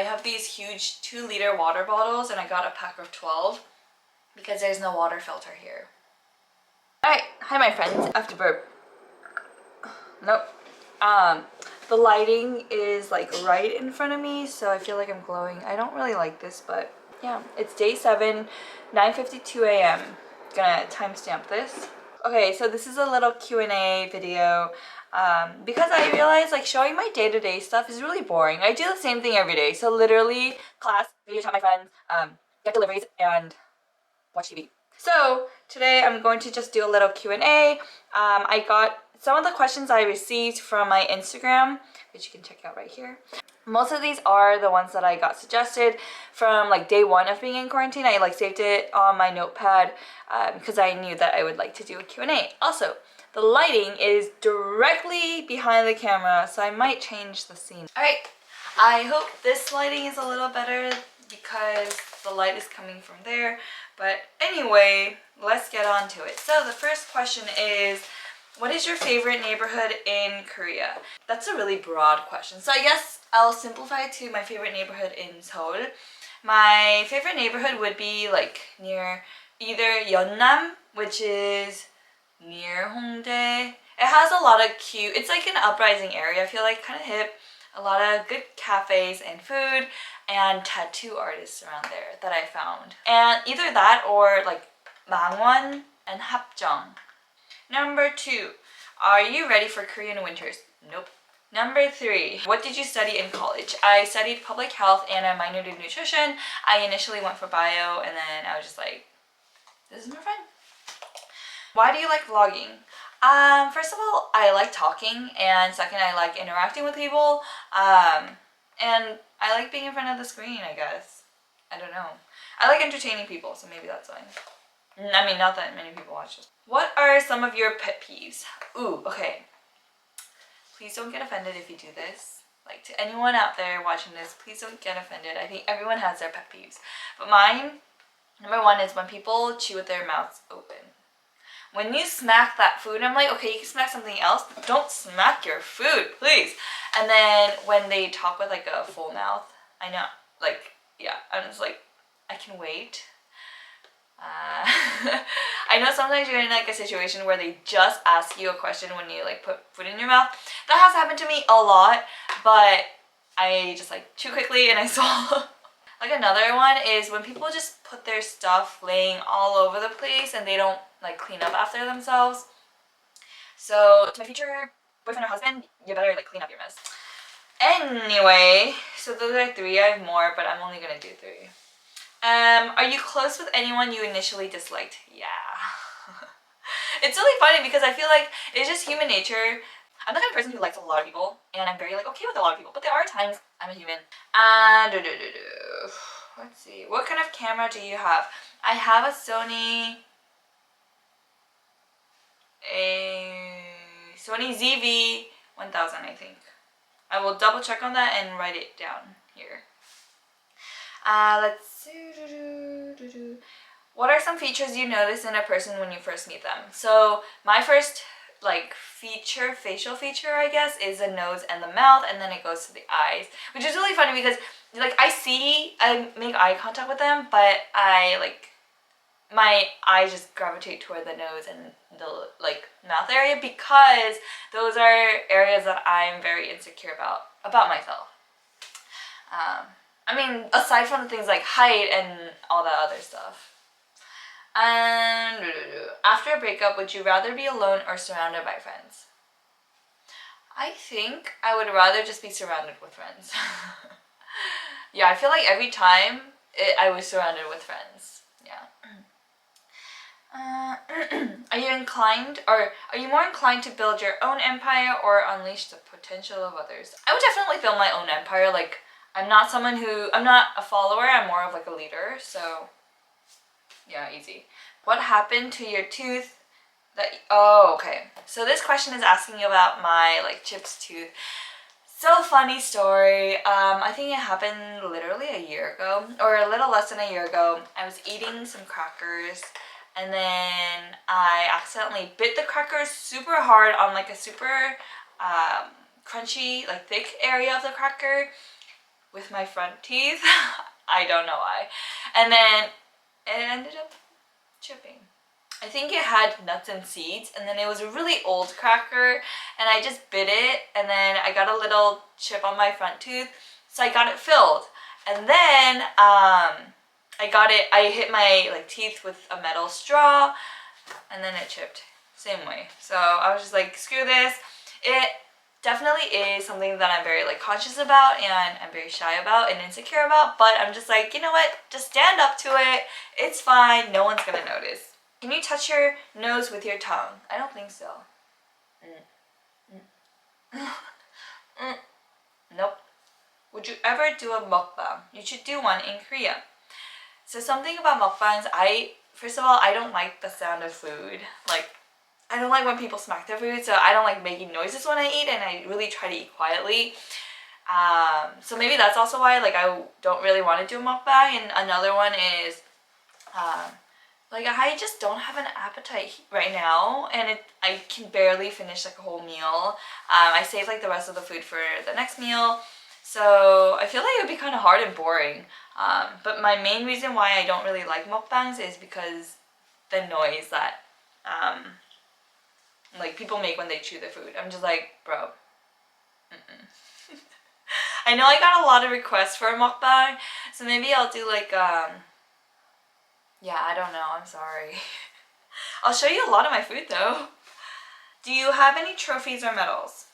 have these huge 2-liter water bottles and I got a pack of 12 because there's no water filter here. Alright, hi my friends. I have to burp. Nope. The lighting is like right in front of me, so I feel like I'm glowing. I don't really like this, but yeah. It's day 7, 9:52 a.m. Gonna timestamp this. Okay, so this is a little Q&A video because I realized like showing my day-to-day stuff is really boring. I do the same thing every day. So literally class, video chat with my friends, get deliveries, and watch TV. So today I'm going to just do a little Q&A. I got some of the questions I received from my Instagram, which you can check out right here. Most of these are the ones that I got suggested from like day 1 of being in quarantine. I like saved it on my notepad because I knew that I would like to do a Q&A. Also, the lighting is directly behind the camera, so I might change the scene. Alright, I hope this lighting is a little better because the light is coming from there. But anyway, let's get on to it. So the first question is, what is your favorite neighborhood in Korea? That's a really broad question. So I guess I'll simplify it to my favorite neighborhood in Seoul. My favorite neighborhood would be like near either Yeonnam, which is near Hongdae. It has a lot of cute, it's like an uprising area, I feel like, kind of hip. A lot of good cafes and food and tattoo artists around there that I found. And either that or like Mangwon and Hapjeong. Number 2, are you ready for Korean winters? Nope. Number 3, what did you study in college? I studied public health and I minored in nutrition. I initially went for bio and then I was just like, this is more fun. Why do you like vlogging? First of all, I like talking, and second, I like interacting with people, and I like being in front of the screen, I guess. I don't know. I like entertaining people, so maybe that's why. I mean, not that many people watch this. What are some of your pet peeves? Ooh, okay. Please don't get offended if you do this. Like, to anyone out there watching this, please don't get offended. I think everyone has their pet peeves. But mine, number 1 is when people chew with their mouths open. When you smack that food, I'm like, okay, you can smack something else. Don't smack your food, please. And then when they talk with like a full mouth, I know, like, yeah, I'm just like, I can wait. I know sometimes you're in like a situation where they just ask you a question when you like put food in your mouth. That has happened to me a lot, but I just like chew quickly and I swallow. Like another one is when people just put their stuff laying all over the place and they don't like clean up after themselves. So to my future boyfriend or husband, you better like clean up your mess. Anyway, so those are 3. I have more, but I'm only gonna do 3. Are you close with anyone you initially disliked? Yeah. It's really funny because I feel like it's just human nature. I'm the kind of person who likes a lot of people, and I'm very like okay with a lot of people, but there are times I'm a human. And let's see, what kind of camera do you have? I have a Sony ZV-1000, I think. I will double check on that and write it down here. Let's see. What are some features you notice in a person when you first meet them? So my first like facial feature, I guess, is the nose and the mouth, and then it goes to the eyes, which is really funny because like I make eye contact with them, but my eyes just gravitate toward the nose and the like mouth area because those are areas that I'm very insecure about myself. I mean, aside from the things like height and all that other stuff. And after a breakup, would you rather be alone or surrounded by friends? I think I would rather just be surrounded with friends. Yeah, I feel like every time I was surrounded with friends. Yeah. Are you more inclined to build your own empire or unleash the potential of others? I would definitely build my own empire. Like, I'm not a follower, I'm more of like a leader, so yeah, easy. What happened to your tooth oh, okay. So this question is asking about my like chipped tooth. So funny story. I think it happened literally a year ago, or a little less than a year ago. I was eating some crackers and then I accidentally bit the crackers super hard on like a super crunchy, like thick area of the cracker. with my front teeth. I don't know why. And then it ended up chipping. I think it had nuts and seeds, and then it was a really old cracker, and I just bit it, and then I got a little chip on my front tooth, so I got it filled. And then I hit my like teeth with a metal straw, and then it chipped. Same way. So I was just like, screw this. It definitely is something that I'm very like conscious about and I'm very shy about and insecure about, but I'm just like, you know what? Just stand up to it. It's fine. No one's gonna notice. Can you touch your nose with your tongue? I don't think so. Nope. Would you ever do a mukbang? You should do one in Korea. So something about mukbangs, first of all, I don't like the sound of food. Like, I don't like when people smack their food, so I don't like making noises when I eat, and I really try to eat quietly. So maybe that's also why like I don't really want to do a mukbang. And another one is like I just don't have an appetite right now, and I can barely finish like a whole meal. I save like the rest of the food for the next meal, so I feel like it would be kind of hard and boring. But my main reason why I don't really like mukbangs is because the noise that like people make when they chew their food. I'm just like, bro. I know I got a lot of requests for a mukbang, so maybe I'll do like yeah, I don't know, I'm sorry. I'll show you a lot of my food though. Do you have any trophies or medals?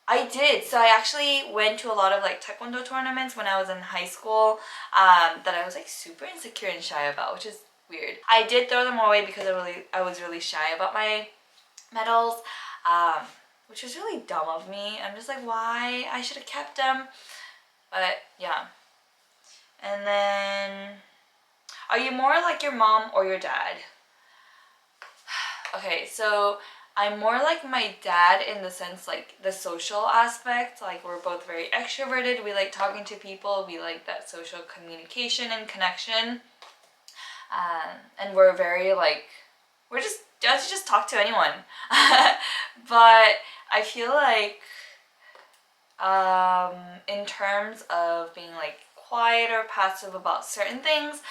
I did. So I actually went to a lot of like taekwondo tournaments when I was in high school that I was like super insecure and shy about, which is weird. I did throw them away because I was really shy about my medals, which was really dumb of me. I'm just like, why? I should have kept them. But yeah. And then, are you more like your mom or your dad? Okay, so I'm more like my dad in the sense like the social aspect. Like we're both very extroverted. We like talking to people. We like that social communication and connection. And we're very like, we're just talk to anyone. But I feel like in terms of being like quiet or passive about certain things,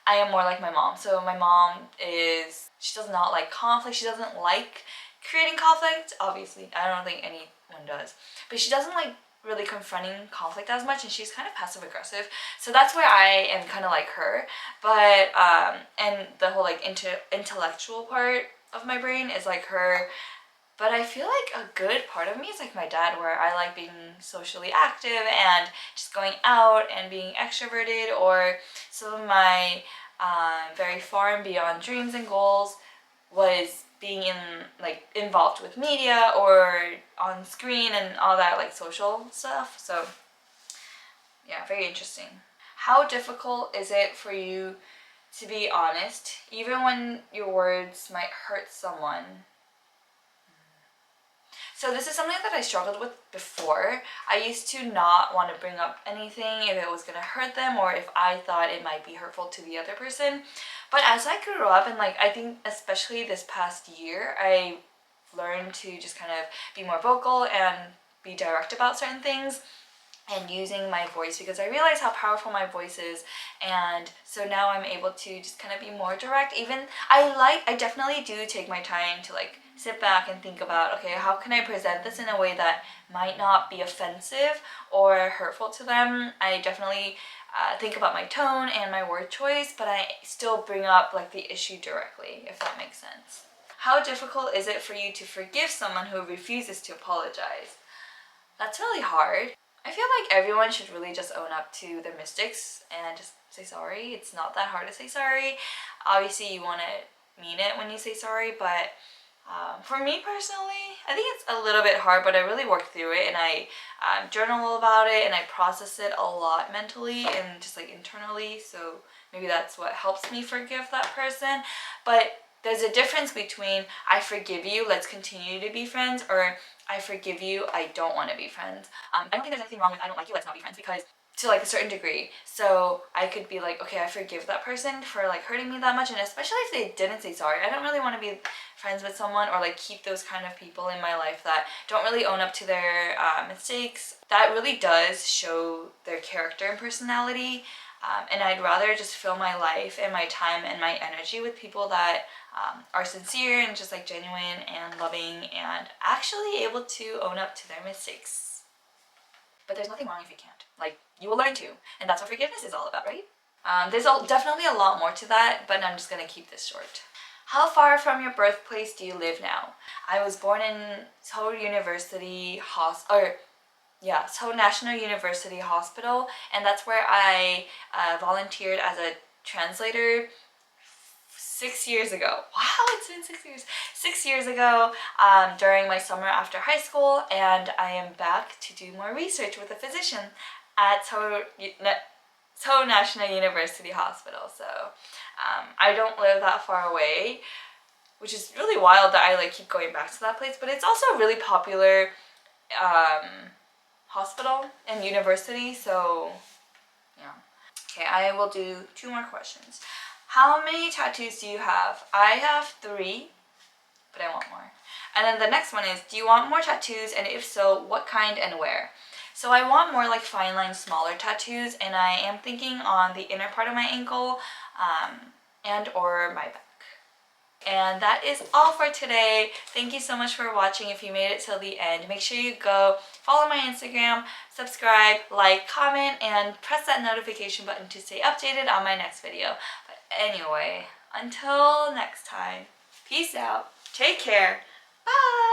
I am more like my mom. So my mom she does not like conflict. She doesn't like creating conflict. Obviously, I don't think anyone does. But she doesn't like really confronting conflict as much, and she's kind of passive aggressive. So that's where I am kind of like her. But and the whole like intellectual part of my brain is like her. But I feel like a good part of me is like my dad, where I like being socially active and just going out and being extroverted, or some of my very far and beyond dreams and goals was being involved with media or on screen and all that like social stuff. So yeah, very interesting. How difficult is it for you to be honest, even when your words might hurt someone? So this is something that I struggled with before. I used to not want to bring up anything if it was going to hurt them or if I thought it might be hurtful to the other person. But as I grew up, and like I think especially this past year, I learned to just kind of be more vocal and be direct about certain things and using my voice, because I realize how powerful my voice is, and so now I'm able to just kind of be more direct. Even I definitely do take my time to like sit back and think about, okay, how can I present this in a way that might not be offensive or hurtful to them. I definitely think about my tone and my word choice, but I still bring up like the issue directly, if that makes sense. How difficult is it for you to forgive someone who refuses to apologize? That's really hard. I feel like everyone should really just own up to their mistakes and just say sorry. It's not that hard to say sorry. Obviously, you want to mean it when you say sorry, but for me personally, I think it's a little bit hard, but I really work through it, and I journal about it, and I process it a lot mentally and just like internally, so maybe that's what helps me forgive that person. But there's a difference between I forgive you, let's continue to be friends, or I forgive you, I don't want to be friends. I don't think there's anything wrong with I don't like you, let's not be friends, because to like a certain degree. So I could be like, okay, I forgive that person for like hurting me that much, and especially if they didn't say sorry. I don't really want to be friends with someone or like keep those kind of people in my life that don't really own up to their mistakes. That really does show their character and personality. And I'd rather just fill my life and my time and my energy with people that are sincere and just like genuine and loving and actually able to own up to their mistakes. But there's nothing wrong if you can't. Like, you will learn to, and that's what forgiveness is all about, right? There's definitely a lot more to that, but I'm just gonna keep this short. How far from your birthplace do you live now? I was born in Seoul University Seoul National University Hospital, and that's where I volunteered as a translator 6 years ago. Wow, it's been 6 years. 6 years ago, during my summer after high school, and I am back to do more research with a physician at Seoul National University Hospital. So I don't live that far away, which is really wild that I like keep going back to that place, but it's also a really popular hospital and university, so yeah. Okay, I will do 2 more questions. How many tattoos do you have? I have 3, but I want more. And then the next one is, do you want more tattoos, and if so, what kind and where? So I want more like fine line, smaller tattoos, and I am thinking on the inner part of my ankle and or my back. And that is all for today. Thank you so much for watching. If you made it till the end, make sure you go follow my Instagram, subscribe, like, comment, and press that notification button to stay updated on my next video. But anyway, until next time, peace out, take care, bye!